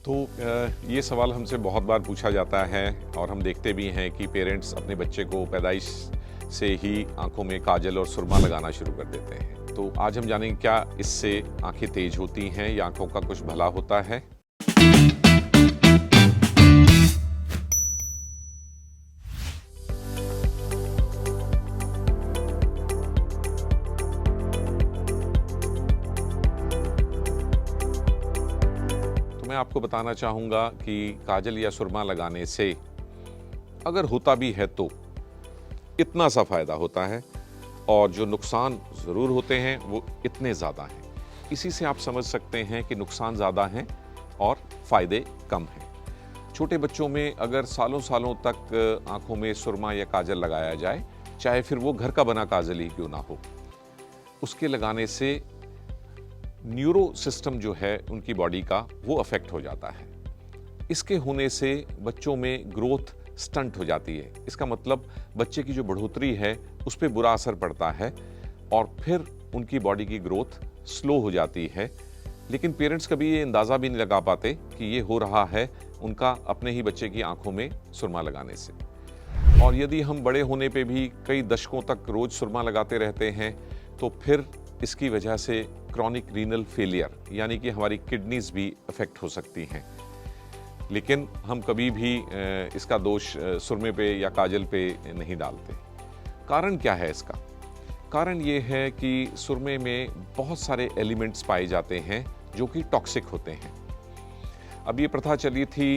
तो ये सवाल हमसे बहुत बार पूछा जाता है और हम देखते भी हैं कि पेरेंट्स अपने बच्चे को पैदाइश से ही आंखों में काजल और सुरमा लगाना शुरू कर देते हैं। तो आज हम जानेंगे क्या इससे आंखें तेज होती हैं या आंखों का कुछ भला होता है। तो मैं आपको बताना चाहूँगा कि काजल या सुरमा लगाने से अगर होता भी है तो इतना सा फ़ायदा होता है और जो नुकसान ज़रूर होते हैं वो इतने ज़्यादा हैं। इसी से आप समझ सकते हैं कि नुकसान ज़्यादा हैं और फ़ायदे कम हैं। छोटे बच्चों में अगर सालों सालों तक आँखों में सुरमा या काजल लगाया जाए, चाहे फिर वो घर का बना काजल ही क्यों ना हो, उसके लगाने से न्यूरो सिस्टम जो है उनकी बॉडी का वो अफेक्ट हो जाता है। इसके होने से बच्चों में ग्रोथ स्टंट हो जाती है। इसका मतलब बच्चे की जो बढ़ोतरी है उस पर बुरा असर पड़ता है और फिर उनकी बॉडी की ग्रोथ स्लो हो जाती है। लेकिन पेरेंट्स कभी ये अंदाज़ा भी नहीं लगा पाते कि ये हो रहा है उनका अपने ही बच्चे की आंखों में सुरमा लगाने से। और यदि हम बड़े होने पे भी कई दशकों तक रोज़ सुरमा लगाते रहते हैं तो फिर इसकी वजह से क्रॉनिक रीनल फेलियर यानी कि हमारी किडनीज भी अफेक्ट हो सकती हैं। लेकिन हम कभी भी इसका दोष सुरमे पे या काजल पे नहीं डालते। कारण क्या है इसका? कारण ये है कि सुरमे में बहुत सारे एलिमेंट्स पाए जाते हैं जो कि टॉक्सिक होते हैं। अब ये प्रथा चली थी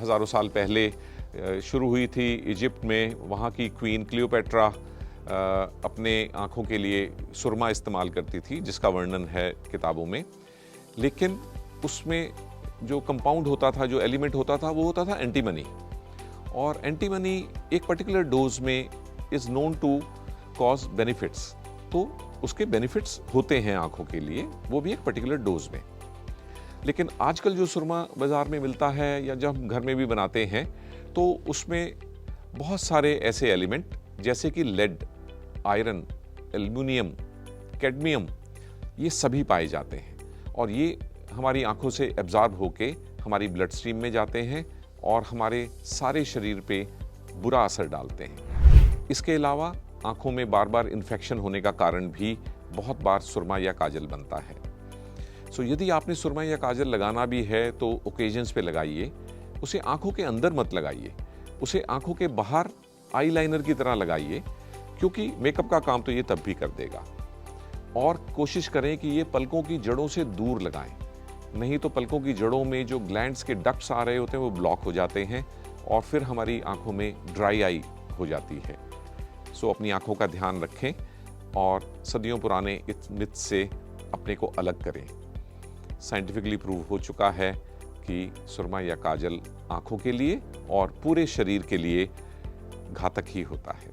हज़ारों साल पहले, शुरू हुई थी इजिप्ट में। वहाँ की क्वीन क्लियोपेट्रा अपने आँखों के लिए सुरमा इस्तेमाल करती थी, जिसका वर्णन है किताबों में। लेकिन उसमें जो कंपाउंड होता था, जो एलिमेंट होता था, वो होता था एंटीमनी। और एंटीमनी एक पर्टिकुलर डोज में is known to cause benefits. तो उसके बेनिफिट्स होते हैं आँखों के लिए, वो भी एक पर्टिकुलर डोज में। लेकिन आजकल जो सुरमा बाज़ार में मिलता है या जब हम घर में भी बनाते हैं तो उसमें बहुत सारे ऐसे एलिमेंट जैसे कि लेड, आयरन, एल्युमिनियम, कैडमियम, ये सभी पाए जाते हैं और ये हमारी आंखों से एब्जॉर्ब होके हमारी ब्लड स्ट्रीम में जाते हैं और हमारे सारे शरीर पे बुरा असर डालते हैं। इसके अलावा आंखों में बार बार इन्फेक्शन होने का कारण भी बहुत बार सुरमा या काजल बनता है। सो यदि आपने सुरमा या काजल लगाना भी है तो ओकेजन्स पे लगाइए। उसे आंखों के अंदर मत लगाइए, उसे आंखों के बाहर आई लाइनर की तरह लगाइए, क्योंकि मेकअप का काम तो ये तब भी कर देगा। और कोशिश करें कि ये पलकों की जड़ों से दूर लगाएं, नहीं तो पलकों की जड़ों में जो ग्लैंड्स के डक्ट्स आ रहे होते हैं वो ब्लॉक हो जाते हैं और फिर हमारी आंखों में ड्राई आई हो जाती है। सो अपनी आंखों का ध्यान रखें और सदियों पुराने इस मिथ से अपने को अलग करें। साइंटिफिकली प्रूव हो चुका है कि सुरमा या काजल आंखों के लिए और पूरे शरीर के लिए घातक ही होता है।